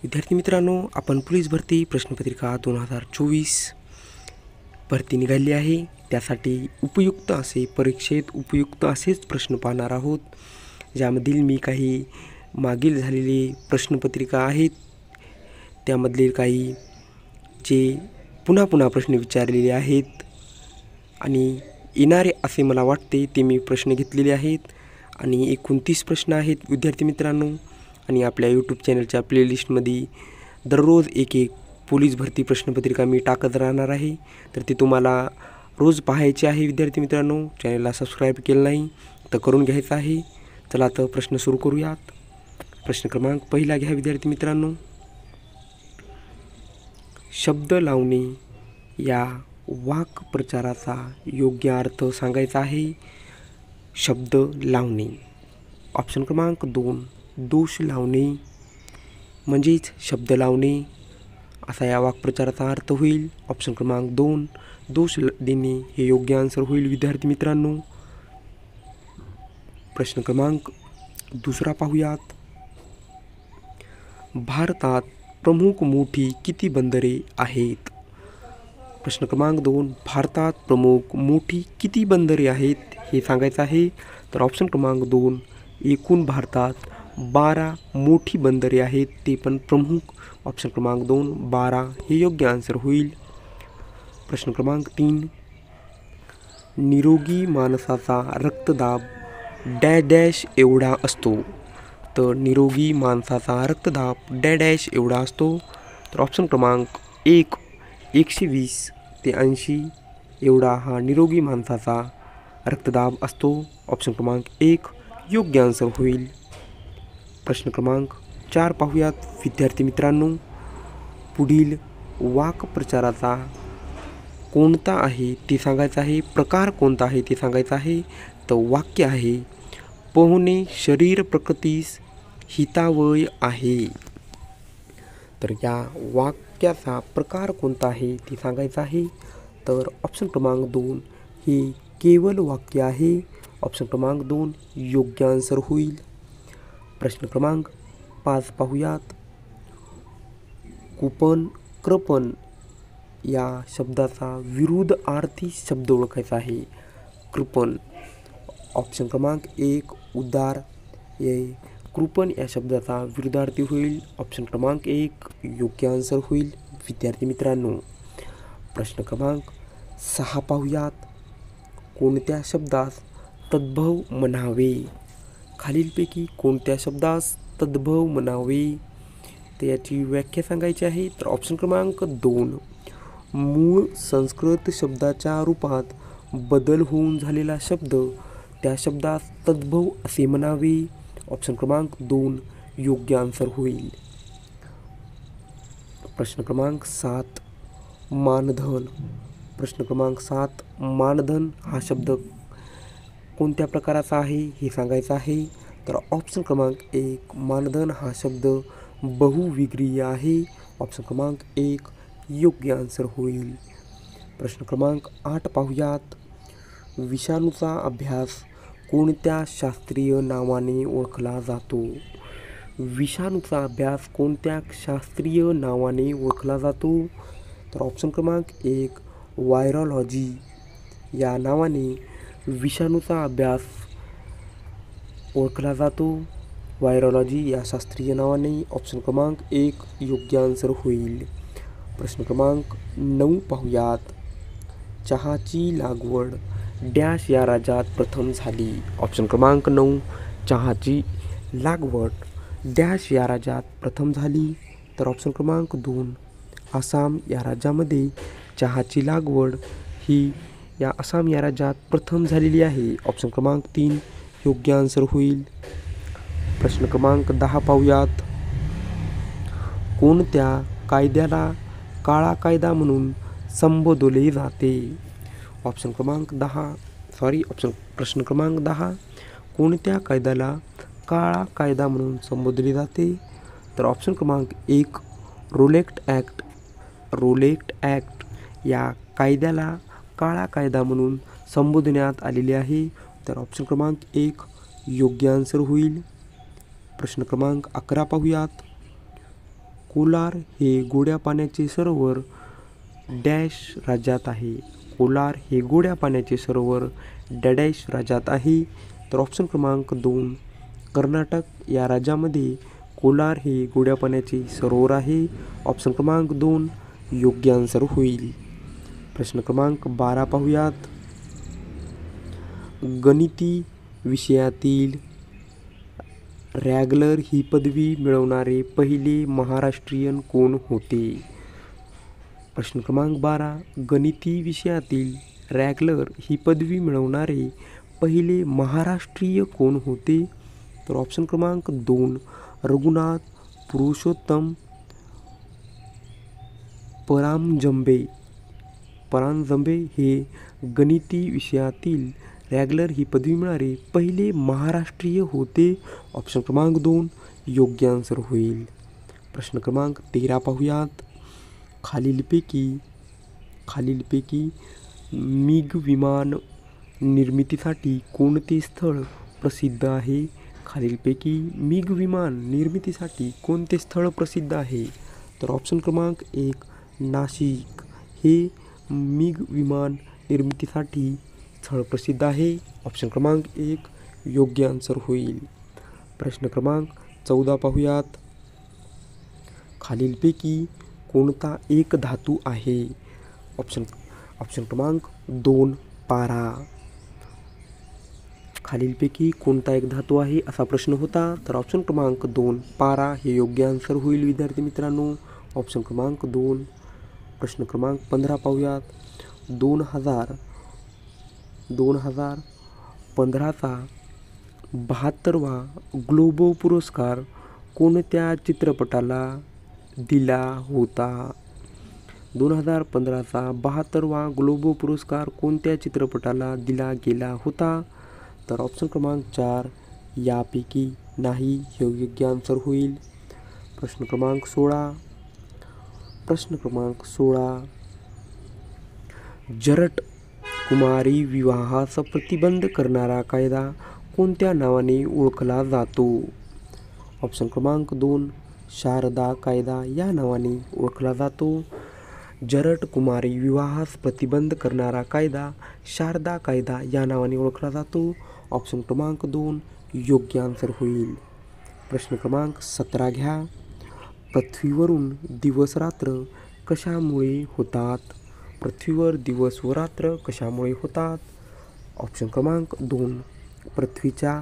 विद्यार्थी मित्रांनो, आपण पोलीस भरती प्रश्नपत्रिका 2024 भरती निघाली आहे. त्यासाठी उपयुक्त असे परीक्षेत उपयुक्त असेच प्रश्न पाहणार आहोत, ज्यामधील मी काही मागील झालेले प्रश्नपत्रिका आहेत त्यामधले काही जे पुन्हा पुन्हा प्रश्न विचारलेले आहेत आणि येणारे असे मला वाटते ते मी प्रश्न घेतलेले आहेत. आणि 29 प्रश्न आहेत विद्यार्थी मित्रांनो. आणि आपल्या यूट्यूब चॅनलच्या प्लेलिस्टमध्ये दररोज एक पोलीस भरती प्रश्नपत्रिका मी टाकत राहणार आहे, तर ते तुम्हाला रोज पाहायचे आहे. विद्यार्थी मित्रांनो, चॅनलला सबस्क्राईब केलं नाही तर करून घ्यायचं आहे. चला तर प्रश्न सुरू करूयात. प्रश्न क्रमांक पहिला घ्या विद्यार्थी मित्रांनो. शब्द लावणे या वाक्प्रचाराचा योग्य अर्थ सांगायचा आहे. शब्द लावणे. ऑप्शन क्रमांक 2 दोष लावणे म्हणजेच शब्द लावणे असा या वाक्प्रचाराचा अर्थ होईल. ऑप्शन क्रमांक 2 दोष देणे हे योग्य आन्सर होईल विद्यार्थी मित्रांनो. प्रश्न क्रमांक दुसरा पाहूयात. भारतात प्रमुख मोठी किती बंदरे आहेत? प्रश्न क्रमांक 2 भारतात प्रमुख मोठी किती बंदरे आहेत हे सांगायचं आहे. तर ऑप्शन क्रमांक 2 एकूण भारतात 12 मोठी बंदरे आहेत, ते पण प्रमुख. ऑप्शन क्रमांक 2 12 हे योग्य आन्सर होईल. प्रश्न क्रमांक 3 निरोगी माणसाचा रक्तदाब डॅश डॅश एवढा असतो. तर निरोगी माणसाचा रक्तदाब डॅश डॅश एवढा असतो. तर ऑप्शन क्रमांक 1 120 ते 80 एवढा हा निरोगी माणसाचा रक्तदाब असतो. ऑप्शन क्रमांक 1 योग्य आन्सर होईल. प्रश्न क्रमांक 4 पाहूयात विद्यार्थी मित्रांनो. पुढील वाक्प्रचाराचा कोणता आहे ते सांगायचं आहे. प्रकार कोणता आहे ते सांगायचं आहे. तर वाक्य आहे पोहणे शरीर प्रकृतीस हितावह आहे. तर या वाक्याचा प्रकार कोणता आहे ते सांगायचं आहे. तर ऑप्शन क्रमांक 2 हे केवल वाक्य आहे. ऑप्शन क्रमांक 2 योग्य आन्सर होईल. प्रश्न क्रमांक 5 पाहूयात. कुपन कृपन या शब्दाचा विरुद्धार्थी शब्द ओळखायचा आहे. कृपन. ऑप्शन क्रमांक 1 उदार हे कृपन या शब्दाचा विरुद्धार्थी होईल. ऑप्शन क्रमांक 1 योग्य आन्सर होईल विद्यार्थी मित्रांनो. प्रश्न क्रमांक 6 पाहूयात. कोणत्या शब्दास तद्भव म्हणावे? खालीलपैकी कोणत्या शब्दास तद्भव म्हणावे तर याची व्याख्या सांगायची आहे. तर ऑप्शन क्रमांक 2 मूळ संस्कृत शब्दाच्या रूपात बदल होऊन झालेला शब्द त्या शब्दास तद्भव असे म्हणावे. ऑप्शन क्रमांक 2 योग्य आन्सर होईल. प्रश्न क्रमांक 7 मानधन. प्रश्न क्रमांक 7 मानधन हा शब्द कोणत्या प्रकाराचा आहे हे सांगायचं आहे. तर ऑप्शन क्रमांक 1 मानधन हा शब्द बहुविग्रीय आहे. ऑप्शन क्रमांक 1 योग्य आन्सर होईल. प्रश्न क्रमांक 8 पाहूयात. विषाणूचा अभ्यास कोणत्या शास्त्रीय नावाने ओळखला जातो? विषाणूचा अभ्यास कोणत्या शास्त्रीय नावाने ओळखला जातो? तर ऑप्शन क्रमांक 1 व्हायरॉलॉजी या नावाने विषाणूचा अभ्यास ओळखला जातो. व्हायरॉलॉजी या शास्त्रीय नावाने. ऑप्शन क्रमांक 1 योग्य आन्सर होईल. प्रश्न क्रमांक 9 पाहूयात. चहाची लागवड डॅश या राज्यात प्रथम झाली. ऑप्शन क्रमांक 9 चहाची लागवड डॅश या राज्यात प्रथम झाली. तर ऑप्शन क्रमांक 2 आसाम या राज्यामध्ये चहाची लागवड ही या आसाम या राज्यात प्रथम झालेली आहे. ऑप्शन क्रमांक 3 योग्य आन्सर होईल. प्रश्न क्रमांक 10 पाहूयात. कोणत्या कायद्याला काळा कायदा म्हणून संबोधले जाते? ऑप्शन क्रमांक 10 प्रश्न क्रमांक 10 कोणत्या कायद्याला काळा कायदा म्हणून संबोधले जाते? तर ऑप्शन क्रमांक 1 रोलेट ॲक्ट. रोलेट ॲक्ट या कायद्याला काळा कायदा म्हणून संबोधण्यात आलेले आहे. तर ऑप्शन क्रमांक 1 योग्य आन्सर होईल. प्रश्न क्रमांक 11 पाहूयात. कोलार हे गोड्या पाण्याचे सरोवर डॅश राज्यात आहे. कोलार हे गोड्या पाण्याचे सरोवर डॅश राज्यात आहे. तर ऑप्शन क्रमांक 2 कर्नाटक या राज्यामध्ये कोलार हे गोड्या पाण्याचे सरोवर आहे. ऑप्शन क्रमांक 2 योग्य आन्सर होईल. प्रश्न क्रमांक 12 पाहूयात. गणिती विषयातील रॅगलर ही पदवी मिळवणारे पहिले महाराष्ट्रीयन कोण होते? प्रश्न क्रमांक 12 गणिती विषयातील रॅगलर ही पदवी मिळवणारे पहिले महाराष्ट्रीय कोण होते? तर ऑप्शन क्रमांक 2 रघुनाथ पुरुषोत्तम परांजपे हे गणिती विषयातील रॅगलर ही पदवी मिळणारे पहिले महाराष्ट्रीय होते. ऑप्शन क्रमांक 2 योग्य आन्सर होईल. प्रश्न क्रमांक 13 पाहूयात. खालीलपैकी मिग विमान निर्मितीसाठी कोणते स्थळ प्रसिद्ध आहे? खालीलपैकी मिग विमान निर्मितीसाठी कोणते स्थळ प्रसिद्ध आहे? तर ऑप्शन क्रमांक 1 नाशिक हे मिग विमान निर्मितीसाठी स्थळ प्रसिद्ध आहे. ऑप्शन क्रमांक 1 योग्य आन्सर होईल. प्रश्न क्रमांक 14 पाहूयात. खालीलपैकी कोणता एक धातू आहे? ऑप्शन क्रमांक 2 पारा. खालीलपैकी कोणता एक धातू आहे असा प्रश्न होता. तर ऑप्शन क्रमांक 2 पारा हे योग्य आन्सर होईल विद्यार्थी मित्रांनो. ऑप्शन क्रमांक 2. प्रश्न क्रमांक 15 पाहूयात. 2015चा 72वा ग्लोबो पुरस्कार कोणत्या चित्रपटाला दिला होता? 2015चा 72वा ग्लोबो पुरस्कार कोणत्या चित्रपटाला दिला गेला होता? तर ऑप्शन क्रमांक 4 यापैकी नाही हे योग्य आन्सर होईल. प्रश्न क्रमांक 16 जरट कुमारी विवाहास प्रतिबंध करणारा कायदा कोणत्या नावाने ओळखला जातो? ऑप्शन क्रमांक 2 शारदा कायदा या नावाने ओळखला जातो. जरट कुमारी विवाहास प्रतिबंध करणारा कायदा शारदा कायदा या नावाने ओळखला जातो. ऑप्शन क्रमांक 2 योग्य आन्सर होईल. प्रश्न क्रमांक 17 घ्या. पृथ्वीवरून दिवस रात्र कशामुळे होतात? पृथ्वीवर दिवस व रात्र कशामुळे होतात? ऑप्शन क्रमांक 2 पृथ्वीच्या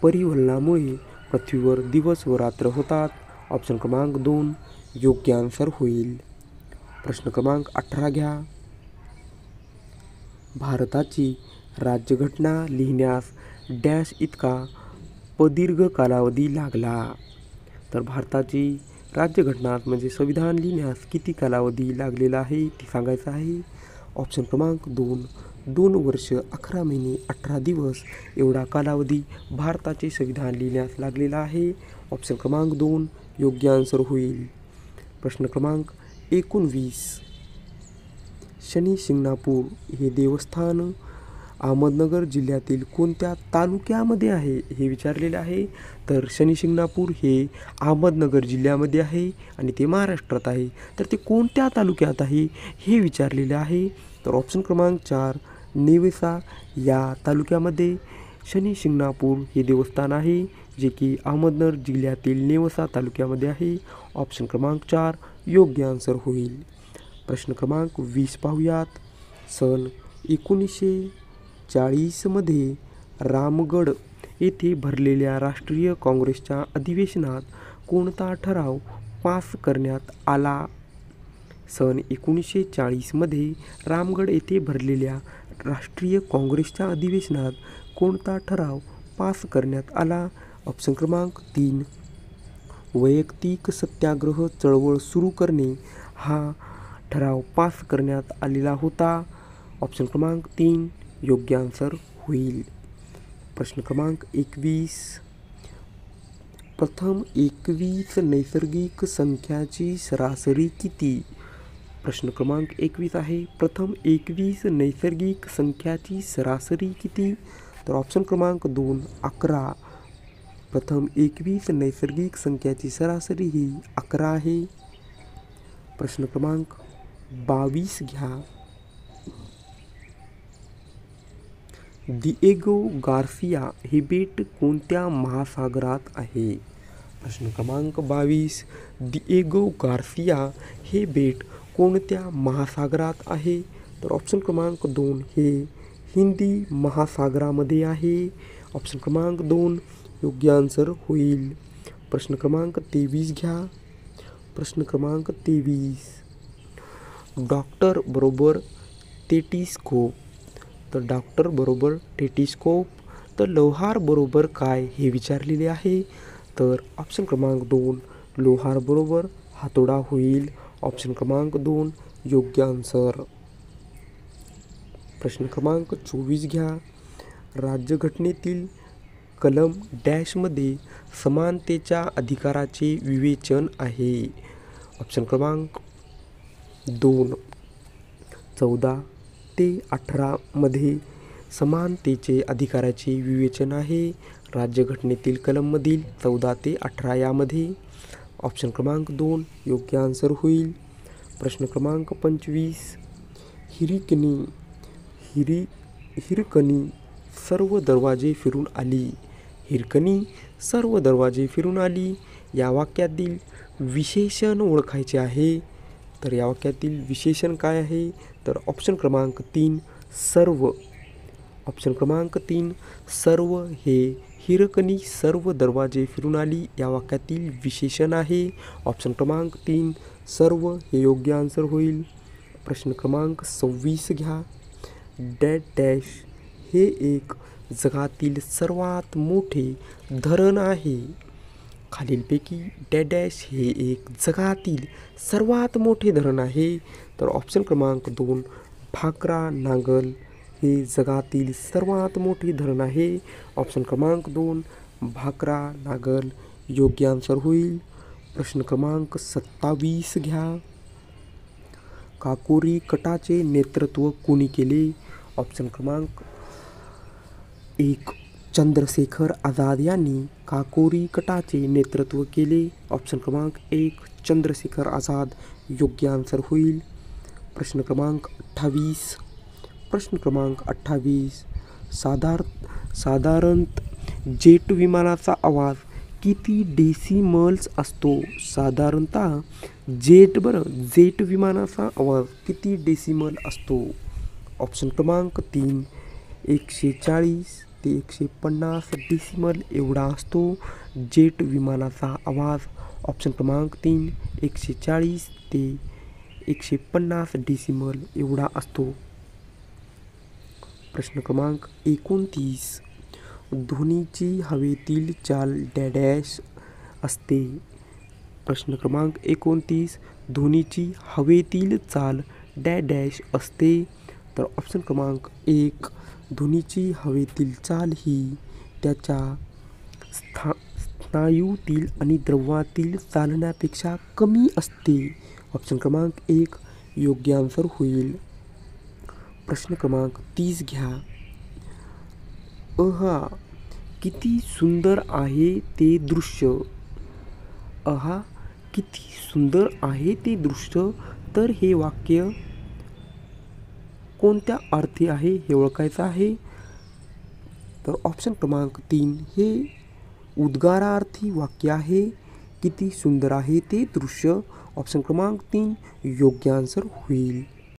परिवलनामुळे पृथ्वीवर दिवस व रात्र होतात. ऑप्शन क्रमांक 2 योग्य आन्सर होईल. प्रश्न क्रमांक 18 घ्या. भारताची राज्यघटना लिहिण्यास डॅश इतका प्रदीर्घ कालावधी लागला? तर भारताची राज्यघटना म्हणजे संविधान लिहिण्यास किती कालावधी लागलेला आहे ते सांगायचं आहे. ऑप्शन क्रमांक 2 वर्ष 11 महिने 18 दिवस एवढा कालावधी भारताचे संविधान लिहिण्यास लागलेला आहे. ऑप्शन क्रमांक 2 योग्य आन्सर होईल. प्रश्न क्रमांक 19 शनी शिंगणापूर हे देवस्थान अहमदनगर जिल्ह्यातील कोणत्या तालुक्यामध्ये आहे हे विचारलेले आहे. तर शनी शिंगणापूर हे अहमदनगर जिल्ह्यामध्ये आहे आणि ते महाराष्ट्रात आहे. तर ते कोणत्या तालुक्यात आहे हे विचारलेले आहे. तर ऑप्शन क्रमांक 4 नेवासा या तालुक्यामध्ये शनी शिंगणापूर हे देवस्थान आहे जे की अहमदनगर जिल्ह्यातील नेवासा तालुक्यामध्ये आहे. ऑप्शन क्रमांक 4 योग्य आन्सर होईल. प्रश्न क्रमांक 20 पाहूयात. सन 1940मध्ये रामगड येथे भरलेल्या राष्ट्रीय काँग्रेसच्या अधिवेशनात कोणता ठराव पास करण्यात आला? सन 1940मध्ये रामगड येथे भरलेल्या राष्ट्रीय काँग्रेसच्या अधिवेशनात कोणता ठराव पास करण्यात आला? ऑप्शन क्रमांक 3 वैयक्तिक सत्याग्रह चळवळ सुरू करणे हा ठराव पास करण्यात आलेला होता. ऑप्शन क्रमांक 3 योग्य आन्सर होईल. प्रश्न क्रमांक 21 प्रथम 21 नैसर्गिक संख्याची सरासरी किती? प्रश्न क्रमांक 21 आहे. प्रथम 21 नैसर्गिक संख्याची सरासरी किती? तर ऑप्शन क्रमांक 2 11. प्रथम 21 नैसर्गिक संख्याची सरासरी ही 11 आहे. प्रश्न क्रमांक 22 घ्या. दिएगो गार्सिया हे बेट कोणत्या महासागरात आहे? प्रश्न क्रमांक 22. दिएगो गार्सिया हे बेट कोणत्या महासागरात आहे? तर ऑप्शन क्रमांक 2 हे हिंदी महासागरामध्ये आहे. ऑप्शन क्रमांक 2 योग्य आन्सर होईल. प्रश्न क्रमांक 23 घ्या. प्रश्न क्रमांक 23. डॉक्टर बरोबर टेटिस्कोप. तर डॉक्टर बरोबर टेटिस्कोप. तर लोहार बरोबर काय हे विचारलेले आहे. तर ऑप्शन क्रमांक 2 लोहार बरोबर हातोडा होईल. ऑप्शन क्रमांक 2 योग्य आन्सर. प्रश्न क्रमांक 24 घ्या. राज्यघटनेतील कलम डॅशमध्ये समानतेच्या अधिकाराचे विवेचन आहे? ऑप्शन क्रमांक 2 14 ते 18 मध्ये समानतेचे अधिकाराचे विवेचन आहे. राज्यघटनेतील कलममधील 14 ते 18 यामध्ये. ऑप्शन क्रमांक 2 योग्य आन्सर होईल. प्रश्न क्रमांक 25. हिरकणी सर्व दरवाजे फिरून आली. हिरकणी सर्व दरवाजे फिरून आली या वाक्यातील विशेषण ओळखायचे आहे. तर या वाक्यातील विशेषण काय आहे? तर ऑप्शन क्रमांक 3 सर्व. ऑप्शन क्रमांक 3 सर्व हे हिरकणी सर्व दरवाजे फिरून आली या वाक्यातील विशेषण आहे. ऑप्शन क्रमांक 3 सर्व हे योग्य आन्सर होईल. प्रश्न क्रमांक 26 घ्या. डॅश डॅश हे एक जगातील सर्वात मोठे धरण आहे. खालीलपैकी डॅश डॅश हे एक जगातील सर्वात मोठे धरण आहे. तर ऑप्शन क्रमांक 2 भाकरा नांगल हे जगातील सर्वात मोठे धरण आहे. ऑप्शन क्रमांक 2 भाकरा नांगल योग्य आन्सर होईल. प्रश्न क्रमांक 27 घ्या. काकोरी कटाचे नेतृत्व कोणी केले? ऑप्शन क्रमांक 1 चंद्रशेखर आझाद यांनी काकोरी कटाचे नेतृत्व केले. ऑप्शन क्रमांक 1 चंद्रशेखर आझाद योग्य आन्सर होईल. प्रश्न क्रमांक 28. प्रश्न क्रमांक 28. साधारणत जेट विमानाचा आवाज किती डेसिमल्स असतो? साधारणतः जेट विमानाचा आवाज किती डेसिमल असतो? ऑप्शन क्रमांक 3 140 ते 150 डेसिमल एवढा असतो जेट विमानाचा आवाज. ऑप्शन क्रमांक 3 140 ते 150 डेसिमल एवढा असतो. प्रश्न क्रमांक 29. ध्वनीची हवेतील चाल डॅश असते. प्रश्न क्रमांक 29. ध्वनीची हवेतील चाल डॅश असते. तर ऑप्शन क्रमांक 1 ध्वनीची हवेतील चाल ही त्याच्या स्नायूतील आणि द्रवातील चालण्यापेक्षा कमी असते. ऑप्शन क्रमांक 1 योग्य आन्सर होईल. प्रश्न क्रमांक 30 घ्या. अहा किती सुंदर आहे ते दृश्य. अहा किती सुंदर आहे ते दृश्य. तर हे वाक्य कोणत्या अर्थी आहे हे ओळखायचं आहे. तर ऑप्शन क्रमांक 3 हे उद्गारार्थी वाक्य आहे. किती सुंदर आहे ते दृश्य. ऑप्शन क्रमांक 3 योग्य आन्सर होईल.